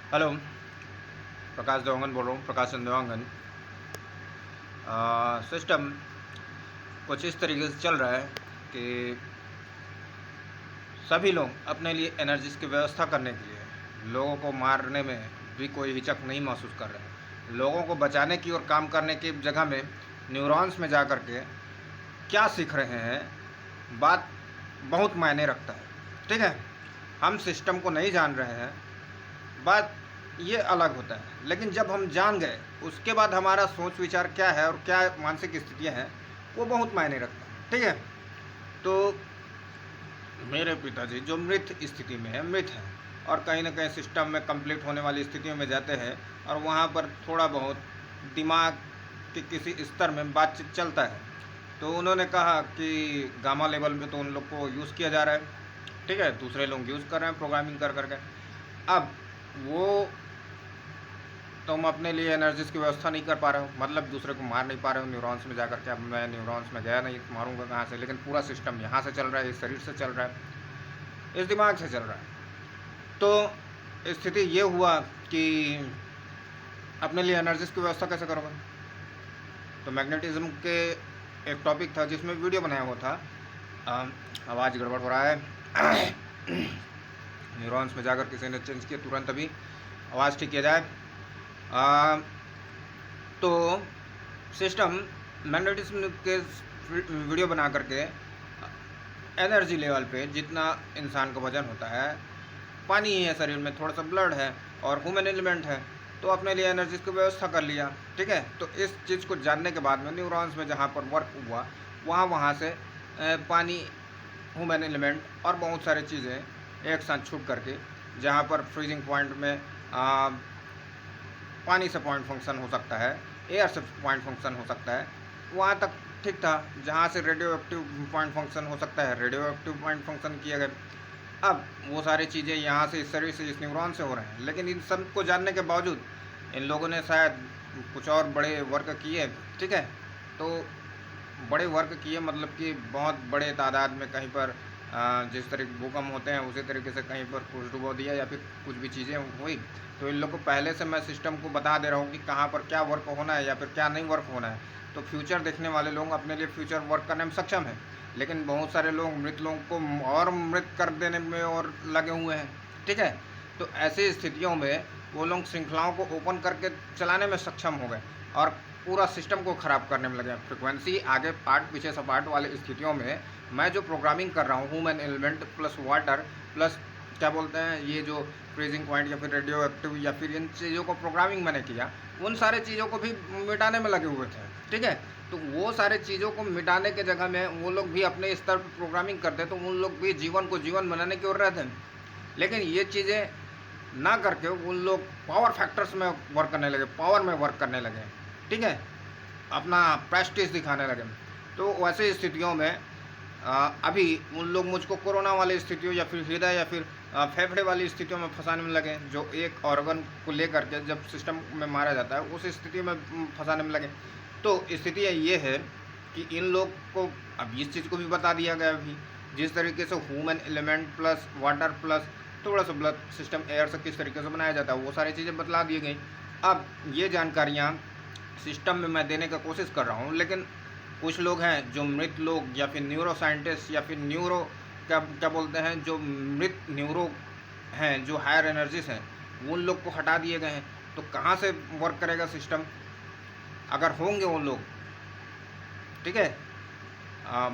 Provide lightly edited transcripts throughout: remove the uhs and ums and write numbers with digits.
Hello, प्रकाश देवांगन बोल रहा हूँ, प्रकाश चंद्र देवांगन। सिस्टम कुछ इस तरीके से चल रहा है कि सभी लोग अपने लिए एनर्जीज की व्यवस्था करने के लिए लोगों को मारने में भी कोई हिचक नहीं महसूस कर रहे हैं। लोगों को बचाने की और काम करने की जगह में न्यूरॉन्स में जा कर के क्या सीख रहे हैं, बात बहुत मायने रखता है। ठीक है, हम सिस्टम को नहीं जान रहे हैं, बात ये अलग होता है। लेकिन जब हम जान गए, उसके बाद हमारा सोच विचार क्या है और क्या मानसिक स्थितियाँ हैं, वो बहुत मायने रखता है। ठीक है, तो मेरे पिताजी जो मृत स्थिति में है, मृत हैं, और कहीं ना कहीं सिस्टम में कंप्लीट होने वाली स्थितियों में जाते हैं, और वहाँ पर थोड़ा बहुत दिमाग के किसी स्तर में बातचीत चलता है। तो उन्होंने कहा कि गामा लेवल में तो उन लोग को यूज़ किया जा रहा है। ठीक है, दूसरे लोग यूज़ कर रहे हैं प्रोग्रामिंग कर करके। अब वो तुम अपने लिए एनर्जीज की व्यवस्था नहीं कर पा रहे हो, मतलब दूसरे को मार नहीं पा रहे हो न्यूरॉन्स में जाकर के। अब मैं न्यूरॉन्स में गया नहीं, मारूंगा कहाँ से? लेकिन पूरा सिस्टम यहाँ से चल रहा है, इस शरीर से चल रहा है, इस दिमाग से चल रहा है। तो स्थिति ये हुआ कि अपने लिए एनर्जीज की व्यवस्था कैसे करोगे? तो मैग्नेटिज्म के एक टॉपिक था जिसमें वीडियो बनाया हुआ था। आवाज़ गड़बड़ हो रहा है। न्यूरॉन्स में जाकर किसी ने चेंज किया, तुरंत अभी आवाज़ ठीक किया जाए। तो सिस्टम मैग्नेटिज्म के वीडियो बना करके एनर्जी लेवल पे जितना इंसान का वजन होता है, पानी ही है शरीर में, थोड़ा सा ब्लड है और ह्यूमन एलिमेंट है, तो अपने लिए एनर्जी की व्यवस्था कर लिया। ठीक है, तो इस चीज़ को जानने के बाद में न्यूरॉन्स में जहाँ पर वर्क हुआ, वहाँ से पानी, ह्यूमन एलिमेंट और बहुत सारी चीज़ें एक साथ छूट करके, जहाँ पर फ्रीजिंग पॉइंट में पानी से पॉइंट फंक्शन हो सकता है, एयर से पॉइंट फंक्शन हो सकता है, वहाँ तक ठीक था। जहाँ से रेडियो एक्टिव पॉइंट फंक्शन हो सकता है, रेडियो एक्टिव पॉइंट फंक्शन किया गया। अब वो सारी चीज़ें यहाँ से, इस शरीर से, इस न्यूरॉन से हो रहे हैं। लेकिन इन सब को जानने के बावजूद इन लोगों ने शायद कुछ और बड़े वर्क किए। ठीक है, तो बड़े वर्क किए मतलब कि बहुत बड़े तादाद में कहीं पर जिस तरीके भूकंप होते हैं उसी तरीके से कहीं पर कुछ डुबो दिया या फिर कुछ भी चीज़ें हुई। तो इन लोग को पहले से मैं सिस्टम को बता दे रहा हूँ कि कहाँ पर क्या वर्क होना है या फिर क्या नहीं वर्क होना है। तो फ्यूचर देखने वाले लोग अपने लिए फ्यूचर वर्क करने में सक्षम हैं। लेकिन बहुत सारे लोग मृत लोगों को और मृत कर देने में और लगे हुए हैं। ठीक है, तो ऐसी स्थितियों में वो लोग श्रृंखलाओं को ओपन करके चलाने में सक्षम हो गए और पूरा सिस्टम को ख़राब करने में लगे। फ्रिक्वेंसी आगे पार्ट पीछे सपाट वाले स्थितियों में मैं जो प्रोग्रामिंग कर रहा हूँ, human element plus water plus क्या बोलते हैं, ये जो फ्रीजिंग पॉइंट या फिर रेडियो एक्टिव या फिर इन चीज़ों को प्रोग्रामिंग मैंने किया, उन सारे चीज़ों को भी मिटाने में लगे हुए थे। ठीक है, तो वो सारे चीज़ों को मिटाने के जगह में वो लोग भी अपने स्तर पर प्रोग्रामिंग करते, तो उन लोग भी जीवन को जीवन बनाने की ओर रहते हैं। लेकिन ये चीज़ें ना करके उन लोग पावर फैक्टर्स में वर्क करने लगे, पावर में वर्क करने लगे। ठीक है, अपना प्रेस्टीज दिखाने लगे। तो वैसे स्थितियों में अभी उन लोग मुझको कोरोना वाली स्थितियों या फिर हृदय या फिर फेफड़े वाली स्थितियों में फंसाने में लगे, जो एक ऑर्गन को लेकर के जब सिस्टम में मारा जाता है उस स्थिति में फंसाने में लगे। तो स्थिति ये है कि इन लोग को अब इस चीज़ को भी बता दिया गया अभी, जिस तरीके से human element plus water plus थोड़ा सा ब्लड सिस्टम एयर से किस तरीके से बनाया जाता है, वो सारी चीज़ें बतला दी गई। अब ये जानकारियाँ सिस्टम में मैं देने का कोशिश कर रहा हूँ, लेकिन कुछ लोग हैं जो मृत लोग या फिर न्यूरो साइंटिस्ट या फिर न्यूरो क्या क्या बोलते हैं, जो मृत न्यूरो हैं, जो हायर एनर्जीज हैं, उन लोग को हटा दिए गए हैं। तो कहाँ से वर्क करेगा सिस्टम अगर होंगे वो लोग? ठीक है,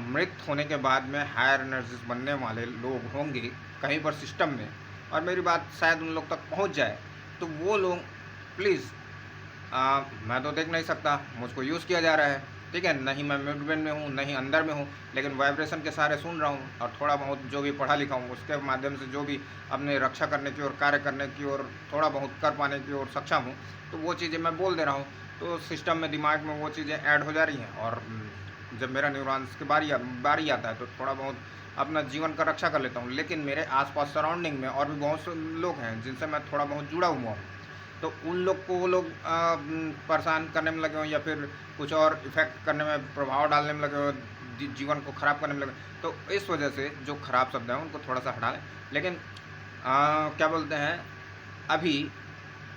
मृत होने के बाद में हायर एनर्जीज बनने वाले लोग होंगे कहीं पर सिस्टम में, और मेरी बात शायद उन लोग तक पहुंच जाए, तो वो लोग प्लीज़, मैं तो देख नहीं सकता, मुझको यूज़ किया जा रहा है। ठीक है, नहीं मैं मिडबेन में हूँ, नहीं अंदर में हूँ, लेकिन वाइब्रेशन के सहारे सुन रहा हूँ और थोड़ा बहुत जो भी पढ़ा लिखा हूँ उसके माध्यम से जो भी अपने रक्षा करने की और कार्य करने की और थोड़ा बहुत कर पाने की और सक्षम हूँ, तो वो चीज़ें मैं बोल दे रहा हूँ। तो सिस्टम में दिमाग में वो चीज़ें ऐड हो जा रही हैं, और जब मेरा न्यूरॉन्स की बारी आता है तो थोड़ा बहुत अपना जीवन का रक्षा कर लेता हूँ। लेकिन मेरे आसपास सराउंडिंग में और भी बहुत से लोग हैं जिनसे मैं थोड़ा बहुत जुड़ा हुआ हूँ, तो उन लोग को वो लोग परेशान करने में लगे हों या फिर कुछ और इफ़ेक्ट करने में, प्रभाव डालने में लगे हो, जीवन को ख़राब करने में लगे। तो इस वजह से जो ख़राब शब्द हैं उनको थोड़ा सा हटा लें। लेकिन क्या बोलते हैं, अभी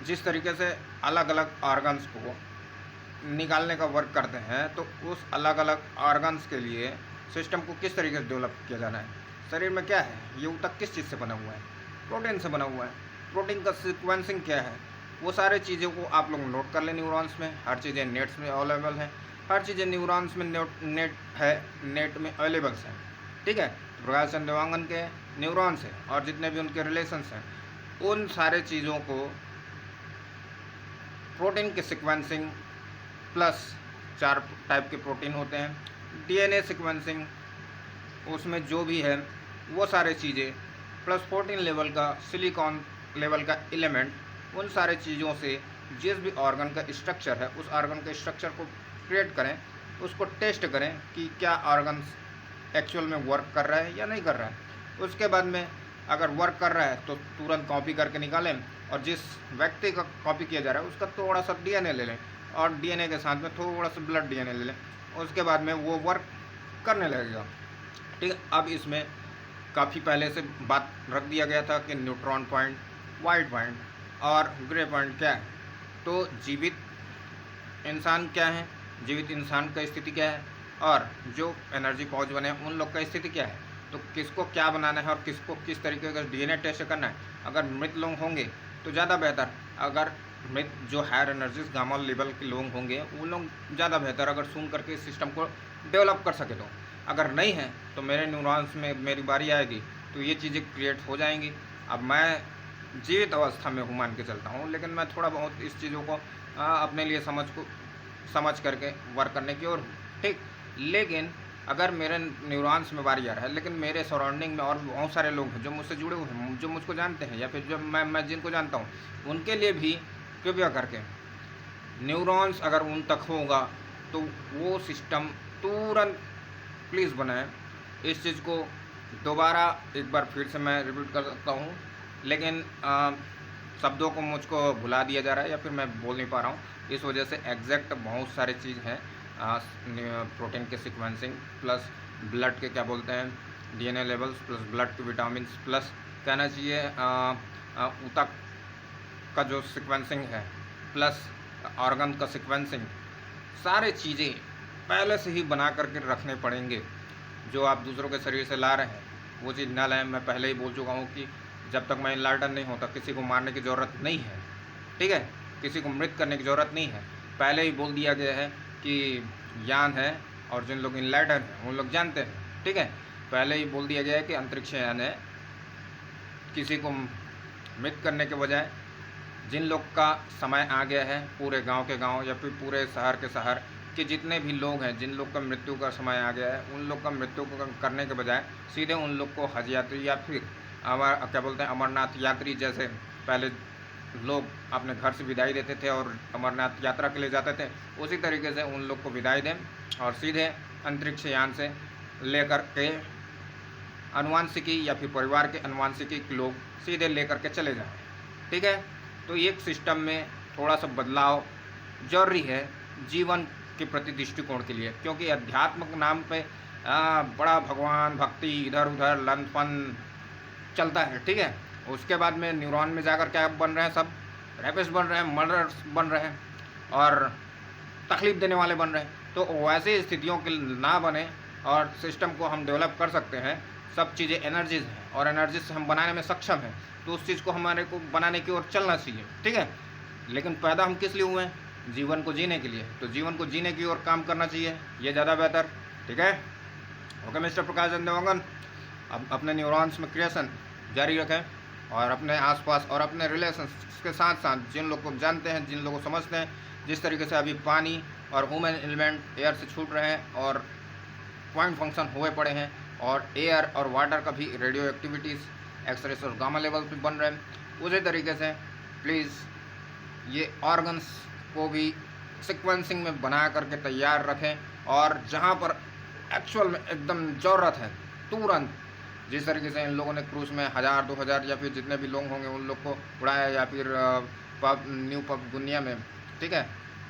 जिस तरीके से अलग अलग ऑर्गन्स को निकालने का वर्क करते हैं, तो उस अलग अलग ऑर्गन्स के लिए सिस्टम को किस तरीके से डेवलप किया जाना है। शरीर में क्या है, ये ऊतक किस चीज़ से बना हुआ है, प्रोटीन से बना हुआ है, प्रोटीन का सीक्वेंसिंग क्या है, वो सारे चीज़ों को आप लोग नोट कर लें। न्यूरॉन्स में हर चीज़ें नेट्स में अवेलेबल हैं, हर चीज़ें न्यूरॉन्स में नेट है, नेट में अवेलेबल्स हैं। ठीक है, प्रकाश चंद्र देवांगन के न्यूरॉन्स हैं और जितने भी उनके रिलेशंस हैं, उन सारे चीज़ों को प्रोटीन के सीक्वेंसिंग प्लस 4 टाइप के प्रोटीन होते हैं, डीएनए सीक्वेंसिंग, उसमें जो भी है वो सारे चीज़ें, प्लस 14 लेवल का सिलिकॉन लेवल का एलिमेंट, उन सारे चीज़ों से जिस भी ऑर्गन का स्ट्रक्चर है उस ऑर्गन के स्ट्रक्चर को क्रिएट करें, उसको टेस्ट करें कि क्या ऑर्गन एक्चुअल में वर्क कर रहा है या नहीं कर रहा है। उसके बाद में अगर वर्क कर रहा है तो तुरंत कॉपी करके निकालें, और जिस व्यक्ति का कॉपी किया जा रहा है उसका थोड़ा सा डीएनए ले लें, और डीएनए के साथ में थोड़ा सा ब्लड डीएनए ले लें, उसके बाद में वो वर्क करने लगेगा। ठीक है, अब इसमें काफ़ी पहले से बात रख दिया गया था कि न्यूट्रॉन पॉइंट, वाइट पॉइंट और ग्रे पॉइंट क्या है। तो जीवित इंसान क्या है, जीवित इंसान का स्थिति क्या है, और जो एनर्जी पहुँच बने उन लोग का स्थिति क्या है। तो किसको क्या बनाना है और किसको किस तरीके का डीएनए टेस्ट करना है। अगर मृत लोग होंगे तो ज़्यादा बेहतर, अगर मृत जो हायर एनर्जीज गामा लेवल के लोग होंगे वो लोग ज़्यादा बेहतर, अगर सुन करके इस सिस्टम को डेवलप कर सके तो। अगर नहीं है तो मेरे न्यूरॉन्स में मेरी बारी आएगी तो ये चीज़ें क्रिएट हो जाएंगी। अब मैं जीवित अवस्था में हूँ मान के चलता हूँ, लेकिन मैं थोड़ा बहुत इस चीज़ों को अपने लिए समझ करके वर्क करने की ओर हूँ। ठीक, लेकिन अगर मेरे न्यूरॉन्स में बारी आ रहा है, लेकिन मेरे सराउंडिंग में और बहुत सारे लोग हैं जो मुझसे जुड़े हुए हैं, जो मुझको जानते हैं, या फिर जो मैं जिनको जानता हूँ, उनके लिए भी कृपया करके न्यूरॉन्स अगर उन तक होगा तो वो सिस्टम तुरंत प्लीज़ बनाएं। इस चीज़ को दोबारा एक बार फिर से मैं रिपीट कर सकता हूँ, लेकिन शब्दों को मुझको भुला दिया जा रहा है या फिर मैं बोल नहीं पा रहा हूँ, इस वजह से एग्जैक्ट बहुत सारी चीज़ हैं। प्रोटीन के सीक्वेंसिंग प्लस ब्लड के क्या बोलते हैं डीएनए लेवल्स, प्लस ब्लड के विटामिन, प्लस कहना चाहिए ऊतक का जो सीक्वेंसिंग है, प्लस ऑर्गन का सीक्वेंसिंग, सारे चीज़ें पहले से ही बना करके रखने पड़ेंगे। जो आप दूसरों के शरीर से ला रहे हैं वो चीज़ ना लाएं। मैं पहले ही बोल चुका हूँ कि जब तक मैं इनलाइटन नहीं होता किसी को मारने की ज़रूरत नहीं है। ठीक है, किसी को मृत करने की ज़रूरत नहीं है। पहले ही बोल दिया गया है कि यान है, और जिन लोग इनलाइटन हैं उन लोग जानते हैं। ठीक है, पहले ही बोल दिया गया है कि अंतरिक्ष यान है। किसी को मृत करने के बजाय जिन लोग का समय आ गया है, पूरे गांव के गांव या फिर पूरे शहर के शहर के जितने भी लोग हैं, जिन लोग का मृत्यु का समय आ गया है, उन लोग का मृत्यु को करने के बजाय सीधे उन लोग को हज यात्री या फिर क्या बोलते हैं अमरनाथ यात्री, जैसे पहले लोग अपने घर से विदाई देते थे और अमरनाथ यात्रा के लिए जाते थे, उसी तरीके से उन लोग को विदाई दें और सीधे अंतरिक्ष यान से लेकर के अनुवांशिकी या फिर परिवार के अनुवांशिकी लोग सीधे लेकर के चले जाएं। ठीक है, तो एक सिस्टम में थोड़ा सा बदलाव जरूरी है जीवन के प्रति दृष्टिकोण के लिए, क्योंकि अध्यात्म नाम पे बड़ा भगवान भक्ति इधर उधर लंदपन चलता है। ठीक है, उसके बाद में न्यूरॉन में जाकर क्या बन रहे हैं, सब रेपिस्ट बन रहे हैं, मर्डर्स बन रहे हैं और तकलीफ देने वाले बन रहे हैं। तो वैसी स्थितियों के ना बने और सिस्टम को हम डेवलप कर सकते हैं। सब चीज़ें एनर्जीज हैं और एनर्जी से हम बनाने में सक्षम हैं, तो उस चीज़ को हमारे को बनाने की ओर चलना चाहिए। ठीक है, लेकिन पैदा हम किस लिए हुए हैं, जीवन को जीने के लिए, तो जीवन को जीने की ओर काम करना चाहिए, ये ज़्यादा बेहतर। ठीक है, ओके मिस्टर प्रकाश चंद्र देवांगन, अब अपने न्यूरॉन्स में क्रिएशन जारी रखें और अपने आसपास और अपने रिलेशंस के साथ साथ जिन लोग को जानते हैं, जिन लोग को समझते हैं, जिस तरीके से अभी पानी और ह्यूमन एलिमेंट एयर से छूट रहे हैं और पॉइंट फंक्शन हुए पड़े हैं, और एयर और वाटर का भी रेडियो एक्टिविटीज़ एक्सरेस और गामा लेवल पे बन रहे हैं, उसी तरीके से प्लीज़ ये ऑर्गन्स को भी सीक्वेंसिंग में बना करके तैयार रखें, और जहाँ पर एक्चुअल में एकदम ज़रूरत है तुरंत, जिस तरीके से इन लोगों ने क्रूज़ में 1000 2000 या फिर जितने भी लोग होंगे उन लोग को उड़ाया, या फिर न्यू पप दुनिया में, ठीक है,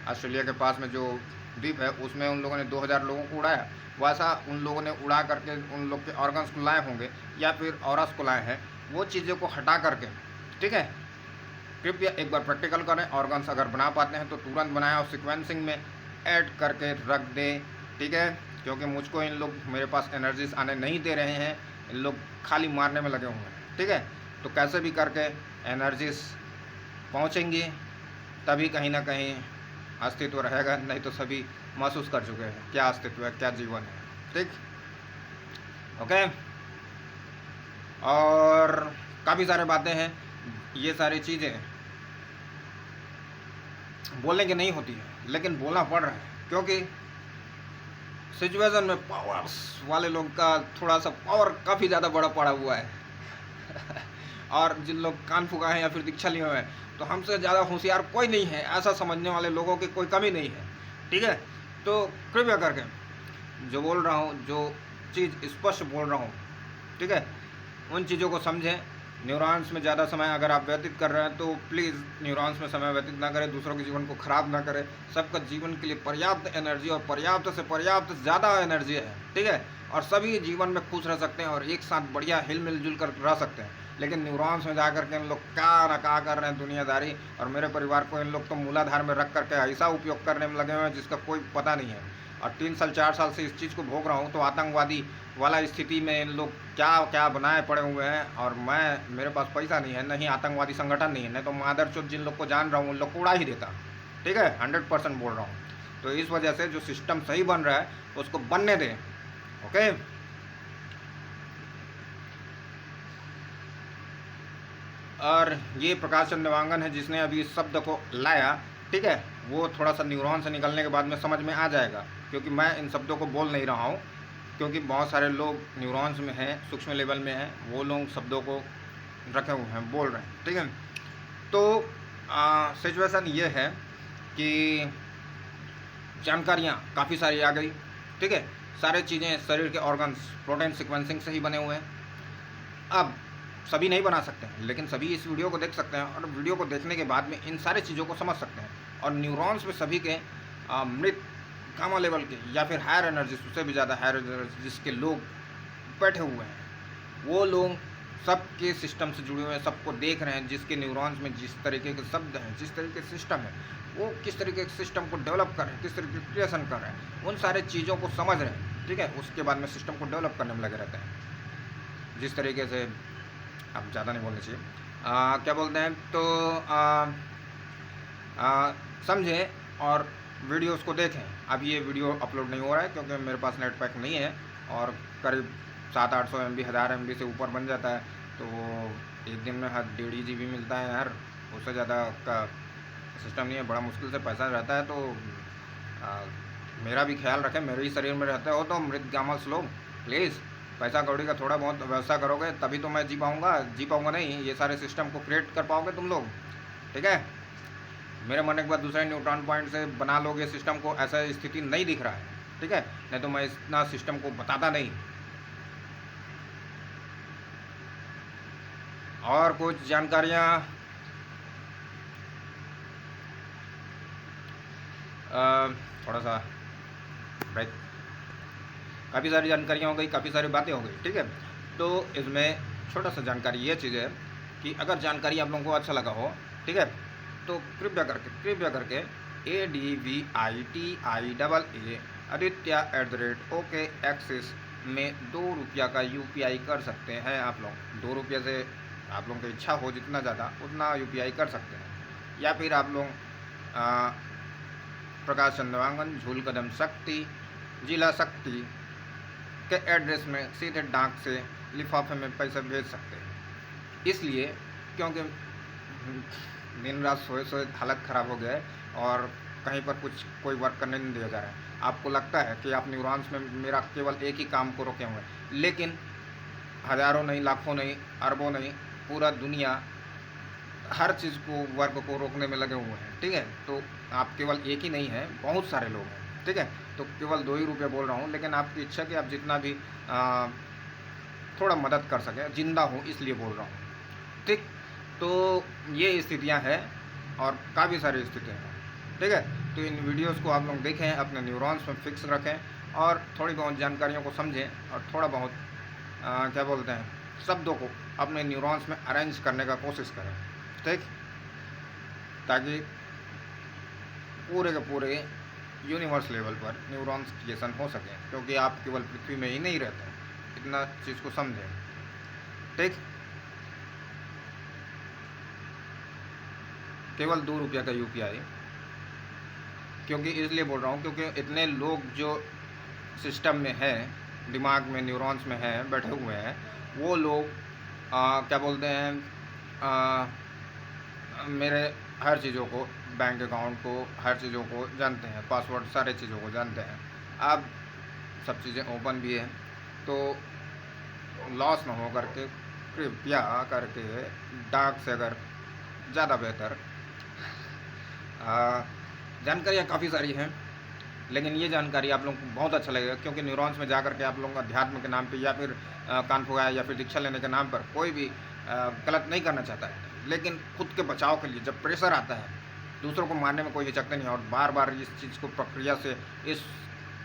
ऑस्ट्रेलिया के पास में जो द्वीप है उसमें उन लोगों ने 2000 लोगों को उड़ाया, वैसा उन लोगों ने उड़ा करके उन लोग के ऑर्गन्स को लाए होंगे या फिर ऑरस को लाए हैं। वो चीज़ों को हटा करके, ठीक है, कृपया एक बार प्रैक्टिकल करें। ऑर्गन्स अगर बना पाते हैं तो तुरंत बनाएं और सीक्वेंसिंग में ऐड करके रख दें, ठीक है। क्योंकि मुझको इन लोग मेरे पास एनर्जीज आने नहीं दे रहे हैं, इन लोग खाली मारने में लगे हुए हैं, ठीक है। तो कैसे भी करके एनर्जीज पहुँचेंगी तभी कहीं ना कहीं अस्तित्व रहेगा, नहीं तो सभी महसूस कर चुके हैं क्या अस्तित्व है, क्या जीवन है, ठीक, ओके। और काफ़ी सारे बातें हैं, ये सारी चीज़ें बोलने की नहीं होती है लेकिन बोलना पड़ रहा है, क्योंकि सिचुएशन में पावर्स वाले लोग का थोड़ा सा पावर काफ़ी ज़्यादा बड़ा पड़ा हुआ है और जिन लोग कान फूका है या फिर दीक्षा लिए हुए हैं, तो हमसे ज़्यादा होशियार कोई नहीं है, ऐसा समझने वाले लोगों की कोई कमी नहीं है, ठीक है। तो कृपया करके जो बोल रहा हूँ, जो चीज़ स्पष्ट बोल रहा हूँ, ठीक है, उन चीज़ों को समझें। न्यूरॉन्स में ज़्यादा समय अगर आप व्यतीत कर रहे हैं तो प्लीज़ न्यूरॉन्स में समय व्यतीत ना करें, दूसरों के जीवन को ख़राब ना करें। सबका जीवन के लिए पर्याप्त एनर्जी और पर्याप्त से पर्याप्त ज़्यादा एनर्जी है, ठीक है, और सभी जीवन में खुश रह सकते हैं और एक साथ बढ़िया हिल मिल जुल कर रह सकते हैं। लेकिन न्यूरॉन्स में जा करके इन लोग क्या ना क्या कर रहे हैं दुनियादारी, और मेरे परिवार को इन लोग तो मूलाधार में रख करके ऐसा उपयोग करने में लगे हुए हैं जिसका कोई पता नहीं है। और 3 साल 4 साल से इस चीज़ को भोग रहा हूँ, तो आतंकवादी वाला स्थिति में इन लोग क्या क्या बनाए पड़े हुए हैं, और मेरे पास पैसा नहीं है, नहीं आतंकवादी संगठन नहीं है, नहीं तो मादरचोद जिन लोग को जान रहा हूँ उन लोग को उड़ा ही देता, ठीक है, 100% बोल रहा हूँ। तो इस वजह से जो सिस्टम सही बन रहा है उसको बनने दें, ओके। और ये प्रकाश चंद देवांगन है जिसने अभी इस शब्द को लाया, ठीक है, वो थोड़ा सा न्यूरॉन से निकलने के बाद में समझ में आ जाएगा, क्योंकि मैं इन शब्दों को बोल नहीं रहा हूँ, क्योंकि बहुत सारे लोग न्यूरॉन्स में हैं, सूक्ष्म लेवल में हैं, वो लोग शब्दों को रखे हुए हैं, बोल रहे हैं, ठीक है। तो सिचुएशन ये है कि जानकारियाँ काफ़ी सारी आ गई, ठीक है, सारे चीज़ें शरीर के ऑर्गन्स प्रोटीन सीक्वेंसिंग से ही बने हुए हैं। अब सभी नहीं बना सकते हैं, लेकिन सभी इस वीडियो को देख सकते हैं और वीडियो को देखने के बाद में इन सारी चीज़ों को समझ सकते हैं। और न्यूरॉन्स में सभी के मृत गामा लेवल के या फिर हायर एनर्जी, उससे भी ज़्यादा हायर एनर्जी जिसके लोग बैठे हुए हैं, वो लोग सबके सिस्टम से जुड़े हुए हैं, सबको देख रहे हैं, जिसके न्यूरॉन्स में जिस तरीके के शब्द हैं, जिस तरीके के सिस्टम है, वो किस तरीके के सिस्टम को डेवलप कर रहे हैं, किस तरीके की क्रिएशन कर रहे हैं, उन सारे चीज़ों को समझ रहे हैं, ठीक है। उसके बाद में सिस्टम को डेवलप करने में लगे रहते हैं। जिस तरीके से अब ज़्यादा नहीं बोलना चाहिए, क्या बोलते हैं, तो समझें और वीडियोस को देखें। अब ये वीडियो अपलोड नहीं हो रहा है क्योंकि मेरे पास नेट पैक नहीं है और करीब 700-800 MB 1000 MB से ऊपर बन जाता है, तो एक दिन में 1.5 GB मिलता है यार, उससे ज़्यादा का सिस्टम नहीं है, बड़ा मुश्किल से पैसा रहता है। तो मेरा भी ख्याल रखें, मेरे ही शरीर में रहते हो तो मृत गामस लोग प्लीज़ पैसा कौड़ी का थोड़ा बहुत व्यवस्था करोगे तभी तो मैं जी पाऊँगा नहीं, ये सारे सिस्टम को क्रिएट कर पाओगे तुम लोग, ठीक है। मेरे मरने के बाद दूसरे न्यूट्रॉन पॉइंट से बना लोगे सिस्टम को, ऐसा स्थिति नहीं दिख रहा है, ठीक है, नहीं तो मैं इतना सिस्टम को बताता नहीं। और कुछ जानकारियाँ थोड़ा सा ब्रेक, काफ़ी सारी जानकारियाँ हो गई, काफ़ी सारी बातें हो गई, ठीक है। तो इसमें छोटा सा जानकारी ये चीज़ है कि अगर जानकारी आप लोगों को अच्छा लगा हो, ठीक है, तो कृपया करके ADVITIAA aditya@OKAxis में 2 रुपया का UPI कर सकते हैं आप लोग। 2 रुपये से आप लोगों की इच्छा हो जितना ज़्यादा उतना UPI कर सकते हैं, या फिर आप लोग प्रकाश चंद देवांगन, झूल कदम शक्ति, जिला शक्ति के एड्रेस में सीधे डाक से लिफाफे में पैसा भेज सकते हैं। इसलिए क्योंकि दिन रात सोए हालत ख़राब हो गया है और कहीं पर कोई वर्क करने नहीं दिया जा रहा है। आपको लगता है कि आप न्यूरॉन्स में मेरा केवल एक ही काम को रोके हुए हैं, लेकिन हज़ारों नहीं, लाखों नहीं, अरबों नहीं, पूरा दुनिया हर चीज़ को, वर्क को रोकने में लगे हुए हैं, ठीक है। तो आप केवल एक ही नहीं है, बहुत सारे लोग हैं, ठीक है। तो केवल 2 ही रुपये बोल रहा हूँ, लेकिन आपकी इच्छा कि आप जितना भी थोड़ा मदद कर सकें, जिंदा हूँ इसलिए बोल रहा हूँ, ठीक। तो ये स्थितियाँ हैं और काफ़ी सारी स्थितियाँ हैं, ठीक है। तो इन वीडियोस को आप लोग देखें, अपने न्यूरॉन्स में फिक्स रखें और थोड़ी बहुत जानकारियों को समझें और थोड़ा बहुत क्या बोलते हैं, शब्दों को अपने न्यूरॉन्स में अरेंज करने का कोशिश करें, ठीक। ताकि पूरे के पूरे यूनिवर्स लेवल पर न्यूरॉन्स क्रिएशन हो सके, क्योंकि आप केवल पृथ्वी में ही नहीं रहते, इतना चीज़ को समझें। ठीक, केवल 2 रुपये का यूपीआई, क्योंकि इसलिए बोल रहा हूँ क्योंकि इतने लोग जो सिस्टम में है, दिमाग में, न्यूरॉन्स में है, बैठे हुए हैं, वो लोग क्या बोलते हैं, मेरे हर चीज़ों को, बैंक अकाउंट को, हर चीज़ों को जानते हैं, पासवर्ड, सारे चीज़ों को जानते हैं। अब सब चीज़ें ओपन भी है, तो लॉस ना हो करके कृपया करके डाक से अगर ज़्यादा बेहतर, जानकारियाँ काफ़ी सारी हैं, लेकिन ये जानकारी आप लोगों को बहुत अच्छा लगेगा, क्योंकि न्यूरॉन्स में जा करके आप लोगों को अध्यात्म के नाम पे या फिर कान फुगाया या फिर दीक्षा लेने के नाम पर कोई भी गलत नहीं करना चाहता है, लेकिन खुद के बचाव के लिए जब प्रेशर आता है, दूसरों को मारने में कोई हिचकते नहीं, और बार बार इस चीज़ को प्रक्रिया से, इस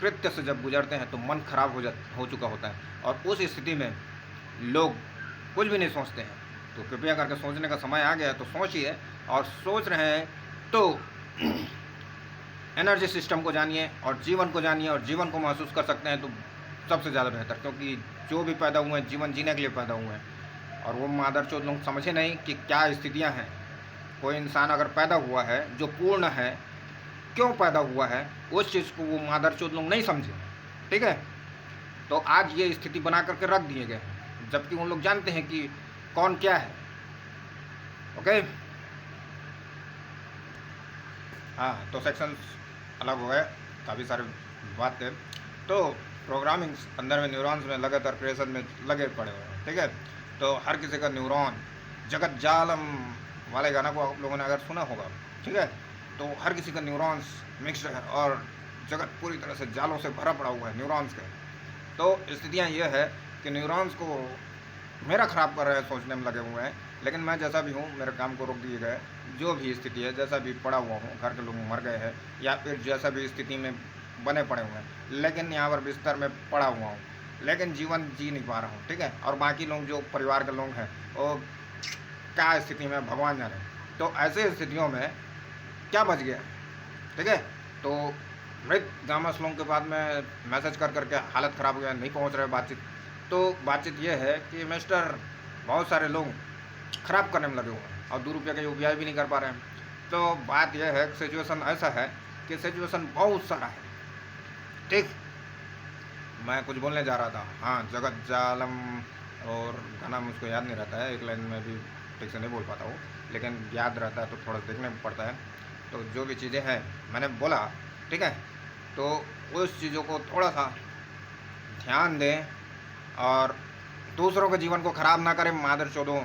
कृत्य से जब गुजरते हैं तो मन खराब हो चुका होता है, और उस स्थिति में लोग कुछ भी नहीं सोचते हैं। तो कृपया करके सोचने का समय आ गया है, तो सोचिए, और सोच रहे हैं तो एनर्जी सिस्टम को जानिए और जीवन को जानिए, और जीवन को महसूस कर सकते हैं तो सबसे ज़्यादा बेहतर, क्योंकि जो भी पैदा हुए हैं जीवन जीने के लिए पैदा हुए हैं, और वो मादरचोद लोग समझे नहीं कि क्या स्थितियां हैं। कोई इंसान अगर पैदा हुआ है जो पूर्ण है, क्यों पैदा हुआ है, उस चीज़ को वो मादरचोद लोग नहीं समझे। ठीक है, तो आज ये स्थिति बना करके रख दिए गए, जबकि उन लोग जानते हैं कि कौन क्या है। ओके, हाँ, तो सेक्शंस अलग हो गए, काफ़ी सारे बात थे। तो प्रोग्रामिंग अंदर में न्यूरॉन्स में लगातार क्रिएशन में लगे पड़े हुए हैं। ठीक है, तो हर किसी का न्यूरॉन, जगत जालम वाले गाना को आप लोगों ने अगर सुना होगा, ठीक है, तो हर किसी का न्यूरॉन्स मिक्सड है, और जगत पूरी तरह से जालों से भरा पड़ा हुआ है न्यूरॉन्स के। तो स्थितियाँ ये है कि न्यूरॉन्स को मेरा ख़राब कर रहे हैं, सोचने में लगे हुए हैं, लेकिन मैं जैसा भी हूँ, मेरे काम को रोक दिए गए। जो भी स्थिति है, जैसा भी पड़ा हुआ हूँ, घर के लोग मर गए हैं या फिर जैसा भी स्थिति में बने पड़े हुए हैं, लेकिन यहाँ पर बिस्तर में पड़ा हुआ हूँ, लेकिन जीवन जी नहीं पा रहा हूँ। ठीक है, और बाकी लोग जो परिवार के लोग हैं वो क्या स्थिति में भगवान जाने। तो ऐसे स्थितियों में क्या बच गया। ठीक है, तो मृत गामा स्लोंग के बाद में मैसेज कर करके हालत ख़राब हो गया, नहीं पहुँच रहे बातचीत। तो बातचीत ये है कि मिस्टर बहुत सारे लोग ख़राब करने में लगे हुए हैं और 2 रुपये का यूपीआई भी नहीं कर पा रहे हैं। तो बात यह है, सिचुएशन ऐसा है कि सिचुएशन बहुत सारा है। ठीक, मैं कुछ बोलने जा रहा था, हाँ, जगत जालम और गाना मुझको याद नहीं रहता है, एक लाइन में भी ठीक से नहीं बोल पाता हूँ, लेकिन याद रहता है तो थोड़ा देखने में पड़ता है। तो जो भी चीज़ें हैं मैंने बोला, ठीक है, तो उस चीज़ों को थोड़ा सा ध्यान दें और दूसरों के जीवन को ख़राब ना करें मादरचोदों।